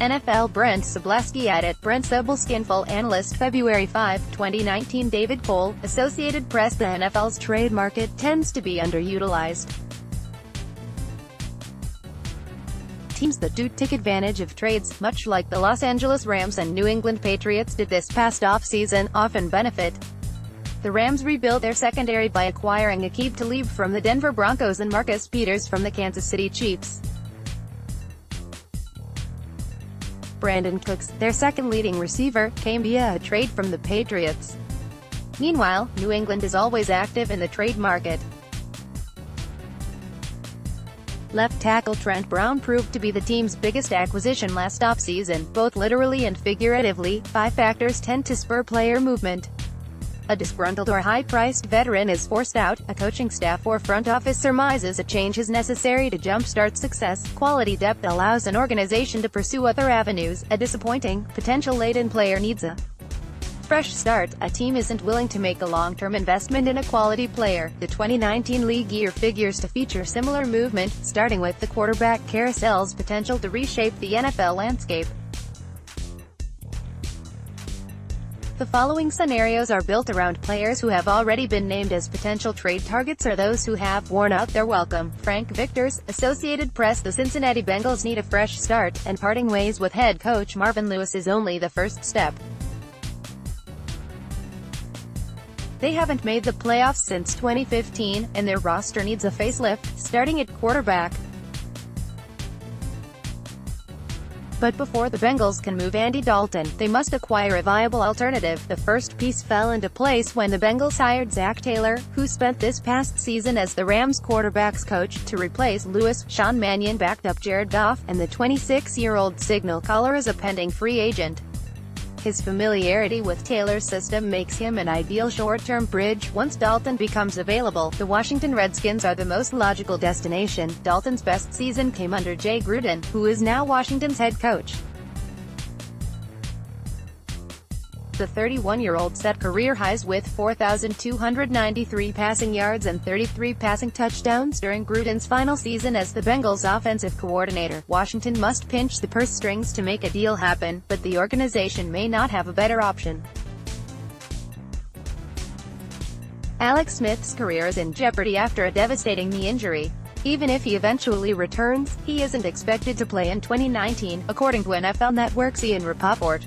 NFLBrent Sobleski @Brent Sobleski NFL Analyst February 5, 2019 David Kohl, Associated Press. The NFL's trade market tends to be underutilized. Teams that do take advantage of trades, much like the Los Angeles Rams and New England Patriots did this past offseason, often benefit. The Rams rebuilt their secondary by acquiring Aqib Talib from the Denver Broncos and Marcus Peters from the Kansas City Chiefs. Brandin Cooks, their second leading receiver, came via a trade from the Patriots. Meanwhile, New England is always active in the trade market. Left tackle Trent Brown proved to be the team's biggest acquisition last offseason, both literally and figuratively. 5 factors tend to spur player movement. A disgruntled or high-priced veteran is forced out, a coaching staff or front office surmises a change is necessary to jumpstart success, quality depth allows an organization to pursue other avenues, a disappointing, potential-laden player needs a fresh start, a team isn't willing to make a long-term investment in a quality player. The 2019 league year figures to feature similar movement, starting with the quarterback carousel's potential to reshape the NFL landscape. The following scenarios are built around players who have already been named as potential trade targets or those who have worn out their welcome. Frank Victors, Associated Press. The Cincinnati Bengals need a fresh start, and parting ways with head coach Marvin Lewis is only the first step. They haven't made the playoffs since 2015, and their roster needs a facelift, starting at quarterback. But before the Bengals can move Andy Dalton, they must acquire a viable alternative. The first piece fell into place when the Bengals hired Zach Taylor, who spent this past season as the Rams quarterbacks coach, to replace Lewis. Sean Mannion backed up Jared Goff, and the 26-year-old signal caller is a pending free agent. His familiarity with Taylor's system makes him an ideal short-term bridge. Once Dalton becomes available, the Washington Redskins are the most logical destination. Dalton's best season came under Jay Gruden, who is now Washington's head coach. The 31-year-old set career highs with 4,293 passing yards and 33 passing touchdowns during Gruden's final season as the Bengals' offensive coordinator. Washington must pinch the purse strings to make a deal happen, but the organization may not have a better option. Alex Smith's career is in jeopardy after a devastating knee injury. Even if he eventually returns, he isn't expected to play in 2019, according to NFL Network's Ian Rapoport.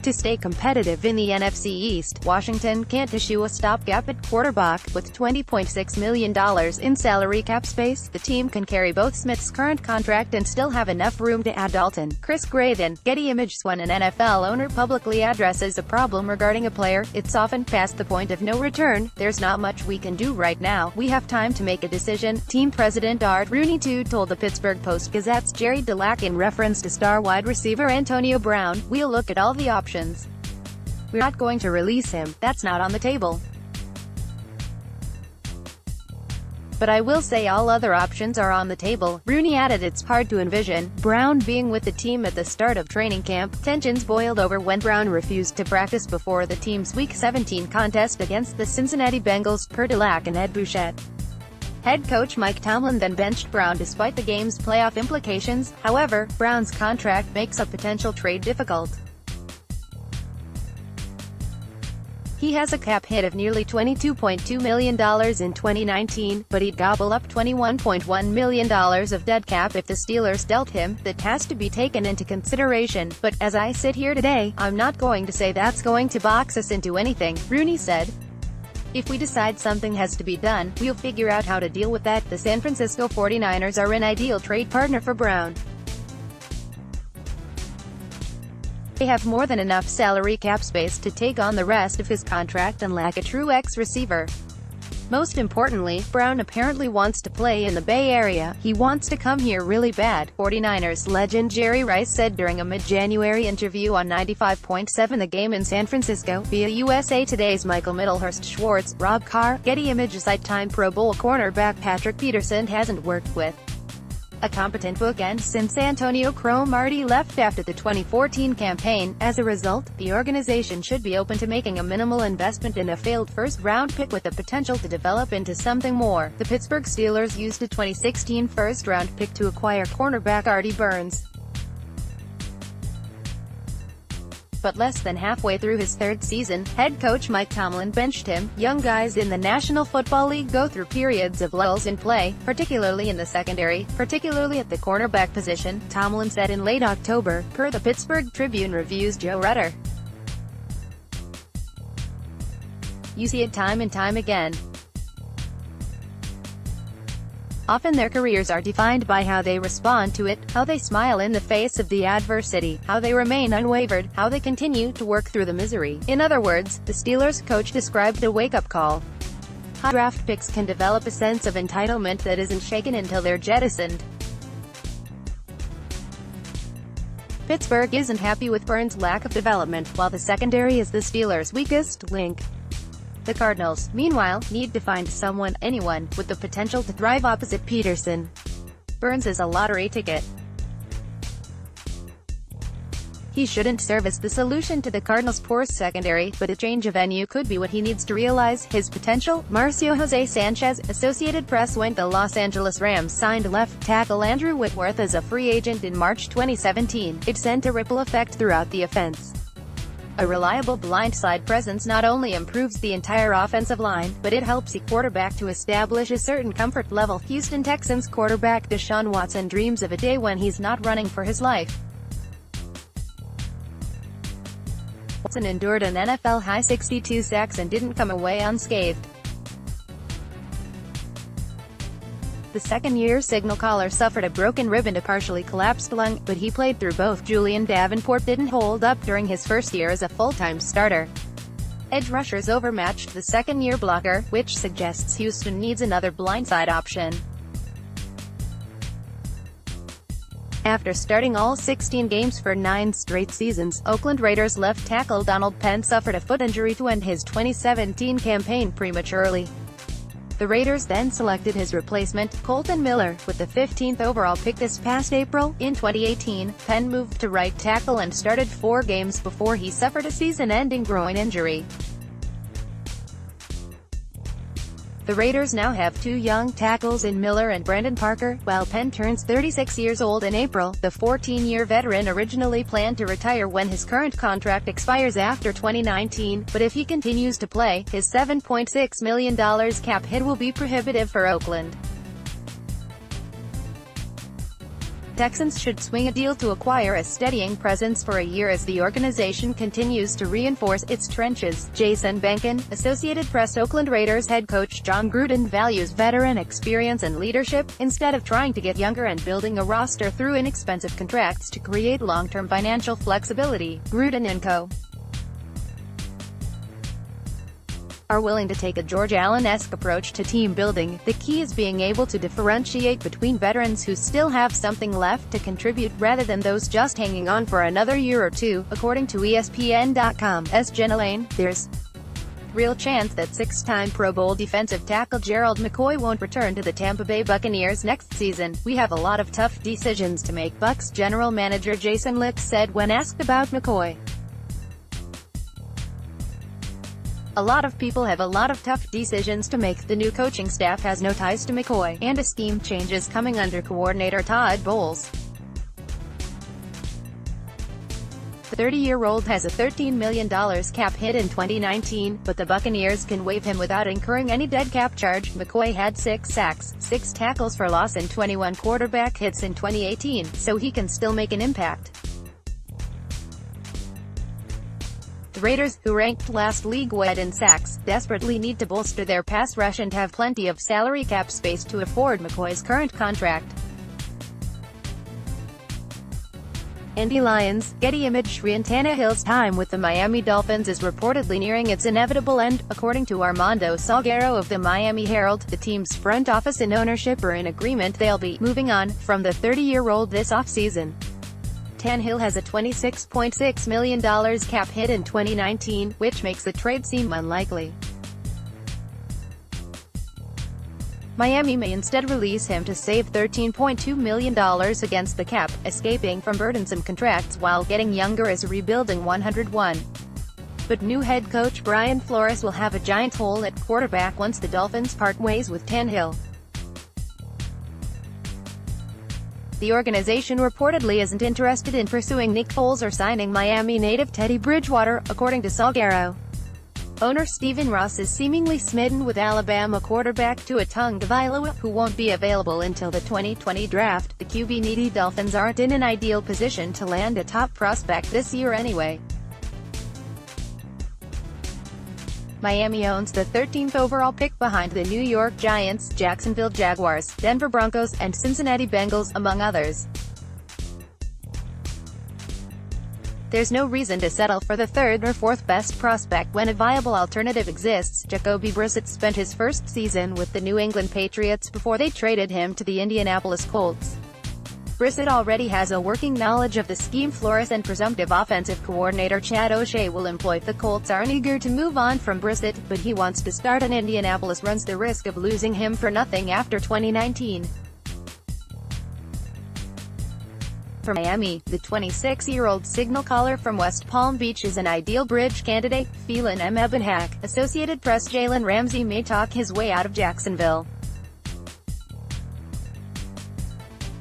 To stay competitive in the NFC East, Washington can't issue a stopgap at quarterback. With $20.6 million in salary cap space, the team can carry both Smith's current contract and still have enough room to add Dalton. Chris Graven, Getty Images. When an NFL owner publicly addresses a problem regarding a player, it's often past the point of no return. There's not much we can do right now. We have time to make a decision, team president Art Rooney II told the Pittsburgh Post-Gazette's Jerry Dulac in reference to star wide receiver Antonio Brown. We'll look at all the options. We're not going to release him, that's not on the table. But I will say all other options are on the table. Rooney added it's hard to envision Brown being with the team at the start of training camp. Tensions boiled over when Brown refused to practice before the team's Week 17 contest against the Cincinnati Bengals, per Dulac and Ed Bouchette. Head coach Mike Tomlin then benched Brown despite the game's playoff implications. However, Brown's contract makes a potential trade difficult. He has a cap hit of nearly $22.2 million in 2019, but he'd gobble up $21.1 million of dead cap if the Steelers dealt him. That has to be taken into consideration, but as I sit here today, I'm not going to say that's going to box us into anything, Rooney said. If we decide something has to be done, we'll figure out how to deal with that. The San Francisco 49ers are an ideal trade partner for Brown. They have more than enough salary cap space to take on the rest of his contract and lack a true X-receiver. Most importantly, Brown apparently wants to play in the Bay Area. He wants to come here really bad, 49ers legend Jerry Rice said during a mid-January interview on 95.7 The Game in San Francisco, via USA Today's Michael Mittelhurst-Schwartz. Rob Carr, Getty Images. Time Pro Bowl cornerback Patrick Peterson hasn't worked with A competent bookend since Antonio Cromartie left after the 2014 campaign. As a result, the organization should be open to making a minimal investment in a failed first-round pick with the potential to develop into something more. The Pittsburgh Steelers used a 2016 first-round pick to acquire cornerback Artie Burns. But less than halfway through his third season, head coach Mike Tomlin benched him. Young guys in the National Football League go through periods of lulls in play, particularly in the secondary, particularly at the cornerback position, Tomlin said in late October, per the Pittsburgh Tribune Review's Joe Rutter. You see it time and time again. Often their careers are defined by how they respond to it, how they smile in the face of the adversity, how they remain unwavered, how they continue to work through the misery. In other words, the Steelers coach described a wake-up call. High draft picks can develop a sense of entitlement that isn't shaken until they're jettisoned. Pittsburgh isn't happy with Burns' lack of development, while the secondary is the Steelers' weakest link. The Cardinals, meanwhile, need to find anyone, with the potential to thrive opposite Peterson. Burns is a lottery ticket. He shouldn't serve as the solution to the Cardinals' poor secondary, but a change of venue could be what he needs to realize his potential. Marcio Jose Sanchez, Associated Press. When the Los Angeles Rams signed left tackle Andrew Whitworth as a free agent in March 2017, it sent a ripple effect throughout the offense. A reliable blindside presence not only improves the entire offensive line, but it helps a quarterback to establish a certain comfort level. Houston Texans quarterback Deshaun Watson dreams of a day when he's not running for his life. Watson endured an NFL-high 62 sacks and didn't come away unscathed. The second-year signal caller suffered a broken rib and a partially collapsed lung, but he played through both. Julian Davenport didn't hold up during his first year as a full-time starter. Edge rushers overmatched the second-year blocker, which suggests Houston needs another blindside option. After starting all 16 games for 9 straight seasons, Oakland Raiders left tackle Donald Penn suffered a foot injury to end his 2017 campaign prematurely. The Raiders then selected his replacement, Kolton Miller, with the 15th overall pick this past April. In 2018, Penn moved to right tackle and started 4 games before he suffered a season-ending groin injury. The Raiders now have 2 young tackles in Miller and Brandon Parker. While Penn turns 36 years old in April, the 14-year veteran originally planned to retire when his current contract expires after 2019, but if he continues to play, his $7.6 million cap hit will be prohibitive for Oakland. Texans should swing a deal to acquire a steadying presence for a year as the organization continues to reinforce its trenches. Jason Benkin, Associated Press. Oakland Raiders head coach John Gruden values veteran experience and leadership, instead of trying to get younger and building a roster through inexpensive contracts to create long-term financial flexibility. Gruden and co. are willing to take a George Allen-esque approach to team building. The key is being able to differentiate between veterans who still have something left to contribute rather than those just hanging on for another year or two. According to ESPN.com's Jenna Lane, there's real chance that 6-time Pro Bowl defensive tackle Gerald McCoy won't return to the Tampa Bay Buccaneers next season. "We have a lot of tough decisions to make," Bucs general manager Jason Licht said when asked about McCoy. "A lot of people have a lot of tough decisions to make. The new coaching staff has no ties to McCoy, and a scheme change is coming under coordinator Todd Bowles. The 30-year-old has a $13 million cap hit in 2019, but the Buccaneers can waive him without incurring any dead cap charge. McCoy had 6 sacks, 6 tackles for loss and 21 quarterback hits in 2018, so he can still make an impact." The Raiders, who ranked last league-wide in sacks, desperately need to bolster their pass rush and have plenty of salary cap space to afford McCoy's current contract. Indy Lions, Getty Image. Ryan Tannehill's time with the Miami Dolphins is reportedly nearing its inevitable end. According to Armando Salguero of the Miami Herald, the team's front office and ownership are in agreement they'll be moving on from the 30-year-old this offseason. Tannehill has a $26.6 million cap hit in 2019, which makes the trade seem unlikely. Miami may instead release him to save $13.2 million against the cap, escaping from burdensome contracts while getting younger as a rebuilding 101. But new head coach Brian Flores will have a giant hole at quarterback once the Dolphins part ways with Tannehill. The organization reportedly isn't interested in pursuing Nick Foles or signing Miami native Teddy Bridgewater, according to Salguero. Owner Stephen Ross is seemingly smitten with Alabama quarterback Tua Tagovailoa, who won't be available until the 2020 draft. The QB-needy Dolphins aren't in an ideal position to land a top prospect this year anyway. Miami owns the 13th overall pick behind the New York Giants, Jacksonville Jaguars, Denver Broncos, and Cincinnati Bengals, among others. There's no reason to settle for the third or fourth best prospect when a viable alternative exists. Jacoby Brissett spent his first season with the New England Patriots before they traded him to the Indianapolis Colts. Brissett already has a working knowledge of the scheme Flores and presumptive offensive coordinator Chad O'Shea will employ. The Colts aren't eager to move on from Brissett, but he wants to start, and Indianapolis runs the risk of losing him for nothing after 2019. For Miami, the 26-year-old signal caller from West Palm Beach is an ideal bridge candidate. Phelan M. Ebenhack, Associated Press. Jalen Ramsey may talk his way out of Jacksonville.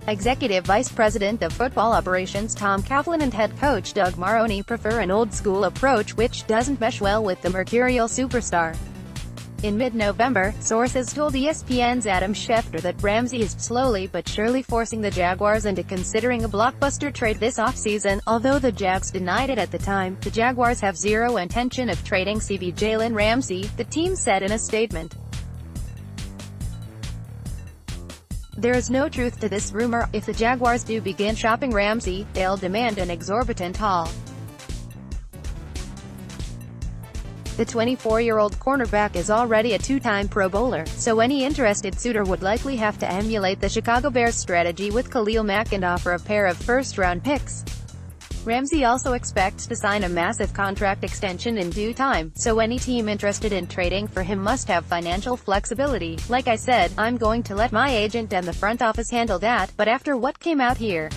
Executive Vice President of Football Operations Tom Coughlin and head coach Doug Maroney prefer an old-school approach which doesn't mesh well with the mercurial superstar. In mid-November, sources told ESPN's Adam Schefter that Ramsey is slowly but surely forcing the Jaguars into considering a blockbuster trade this offseason. Although the Jags denied it at the time, the Jaguars have zero intention of trading CB Jalen Ramsey, the team said in a statement. There is no truth to this rumor. If the Jaguars do begin shopping Ramsey, they'll demand an exorbitant haul. The 24-year-old cornerback is already a two-time Pro Bowler, so any interested suitor would likely have to emulate the Chicago Bears' strategy with Khalil Mack and offer a pair of first-round picks. Ramsey also expects to sign a massive contract extension in due time, so any team interested in trading for him must have financial flexibility. Like I said, I'm going to let my agent and the front office handle that, but after what came out here,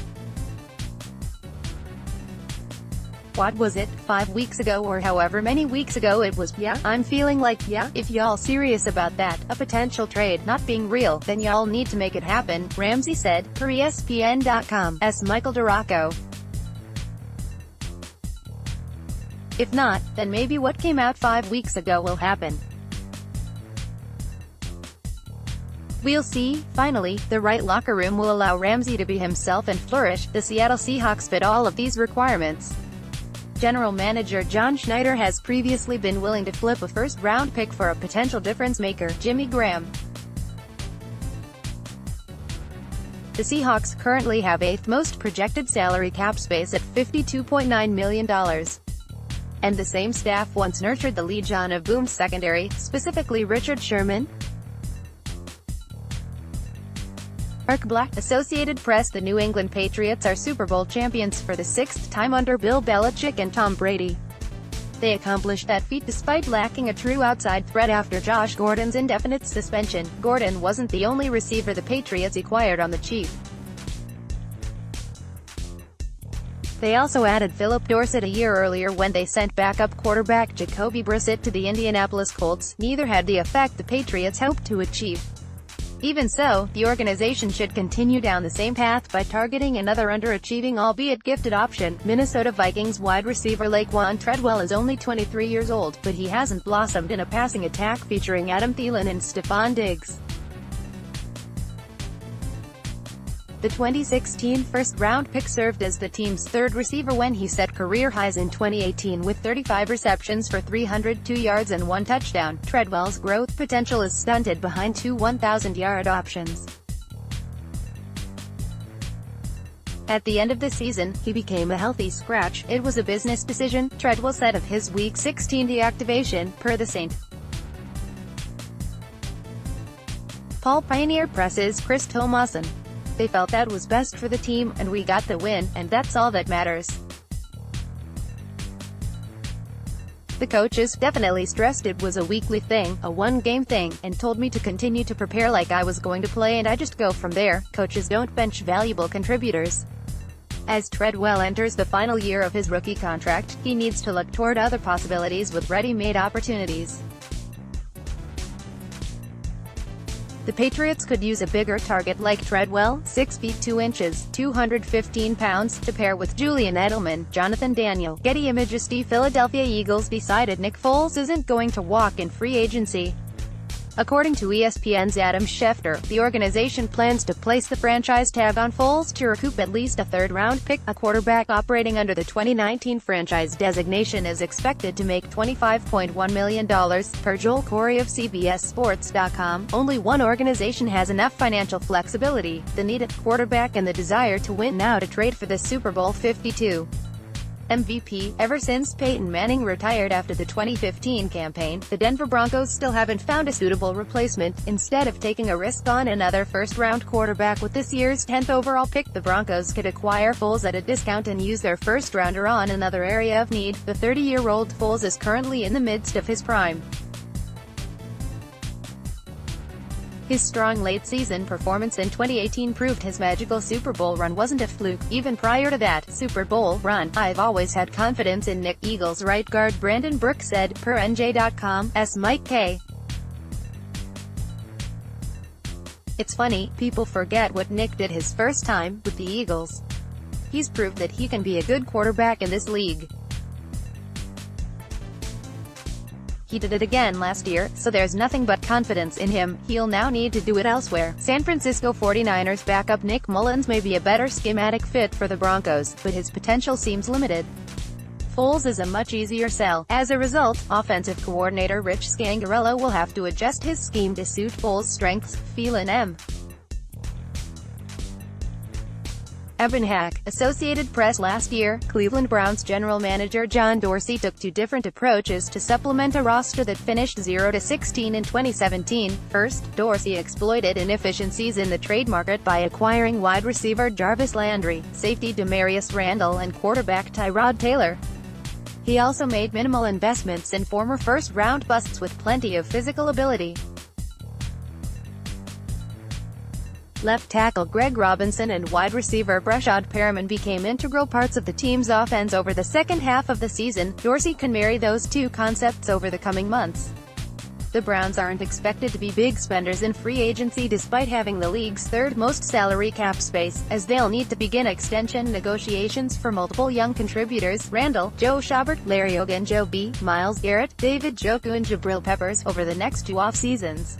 what was it, 5 weeks ago or however many weeks ago it was, yeah, I'm feeling like, yeah, if y'all serious about that, a potential trade not being real, then y'all need to make it happen, Ramsey said, per ESPN.com's Michael DeRocco. If not, then maybe what came out 5 weeks ago will happen. We'll see. Finally, the right locker room will allow Ramsey to be himself and flourish. The Seattle Seahawks fit all of these requirements. General manager John Schneider has previously been willing to flip a first-round pick for a potential difference-maker, Jimmy Graham. The Seahawks currently have eighth most projected salary cap space at $52.9 million. And the same staff once nurtured the Legion of Boom's secondary, specifically Richard Sherman. Mark Black, Associated Press. The New England Patriots are Super Bowl champions for the sixth time under Bill Belichick and Tom Brady. They accomplished that feat despite lacking a true outside threat after Josh Gordon's indefinite suspension. Gordon wasn't the only receiver the Patriots acquired on the cheap. They also added Philip Dorsett a year earlier when they sent backup quarterback Jacoby Brissett to the Indianapolis Colts. Neither had the effect the Patriots hoped to achieve. Even so, the organization should continue down the same path by targeting another underachieving albeit gifted option. Minnesota Vikings wide receiver Laquan Treadwell is only 23 years old, but he hasn't blossomed in a passing attack featuring Adam Thielen and Stephon Diggs. The 2016 first-round pick served as the team's third receiver when he set career highs in 2018 with 35 receptions for 302 yards and 1 touchdown. Treadwell's growth potential is stunted behind two 1,000-yard options. At the end of the season, he became a healthy scratch. It was a business decision, Treadwell said of his Week 16 deactivation, per the St. Paul Pioneer Press's Chris Tomasson. They felt that was best for the team, and we got the win, and that's all that matters. The coaches definitely stressed it was a weekly thing, a one-game thing, and told me to continue to prepare like I was going to play and I just go from there. Coaches don't bench valuable contributors. As Treadwell enters the final year of his rookie contract, he needs to look toward other possibilities with ready-made opportunities. The Patriots could use a bigger target like Treadwell, 6 feet 2 inches, 215 pounds, to pair with Julian Edelman, Jonathan Daniel. Getty Images. The Philadelphia Eagles decided Nick Foles isn't going to walk in free agency. According to ESPN's Adam Schefter, the organization plans to place the franchise tag on Foles to recoup at least a third-round pick. A quarterback operating under the 2019 franchise designation is expected to make $25.1 million, per Joel Corey of CBSSports.com. Only one organization has enough financial flexibility: the need at quarterback and the desire to win now to trade for the Super Bowl 52 MVP. Ever since Peyton Manning retired after the 2015 campaign, the Denver Broncos still haven't found a suitable replacement. Instead of taking a risk on another first-round quarterback with this year's 10th overall pick, the Broncos could acquire Foles at a discount and use their first-rounder on another area of need. The 30-year-old Foles is currently in the midst of his prime. His strong late-season performance in 2018 proved his magical Super Bowl run wasn't a fluke. Even prior to that Super Bowl run, "I've always had confidence in Nick," Eagles right guard Brandin Cooks said, per NJ.com's Mike K. "It's funny, people forget what Nick did his first time with the Eagles. He's proved that he can be a good quarterback in this league. He did it again last year, so there's nothing but confidence in him. He'll now need to do it elsewhere." San Francisco 49ers backup Nick Mullins may be a better schematic fit for the Broncos, but his potential seems limited. Foles is a much easier sell. As a result, offensive coordinator Rich Scangarello will have to adjust his scheme to suit Foles' strengths. Phelan M. Evan Hack, Associated Press. Last year, Cleveland Browns general manager John Dorsey took two different approaches to supplement a roster that finished 0-16 in 2017. First, Dorsey exploited inefficiencies in the trade market by acquiring wide receiver Jarvis Landry, safety Demarius Randall and quarterback Tyrod Taylor. He also made minimal investments in former first-round busts with plenty of physical ability. Left tackle Greg Robinson and wide receiver Breshad Perriman became integral parts of the team's offense over the second half of the season. Dorsey can marry those two concepts over the coming months. The Browns aren't expected to be big spenders in free agency despite having the league's third most salary cap space, as they'll need to begin extension negotiations for multiple young contributors: Randall, Joe Schobert, Larry Ogunjobi, Myles Garrett, David Njoku and Jabril Peppers, over the next two off-seasons.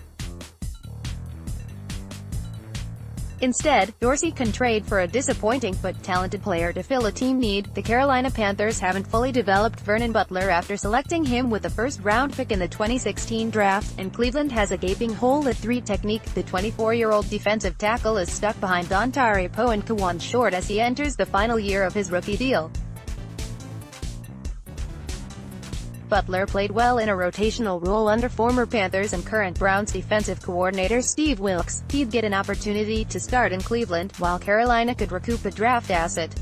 Instead, Dorsey can trade for a disappointing but talented player to fill a team need. The Carolina Panthers haven't fully developed Vernon Butler after selecting him with a first-round pick in the 2016 draft, and Cleveland has a gaping hole at 3 technique. The 24-year-old defensive tackle is stuck behind Dontari Poe and Kawan Short as he enters the final year of his rookie deal. Butler played well in a rotational role under former Panthers and current Browns defensive coordinator Steve Wilks. He'd get an opportunity to start in Cleveland, while Carolina could recoup a draft asset.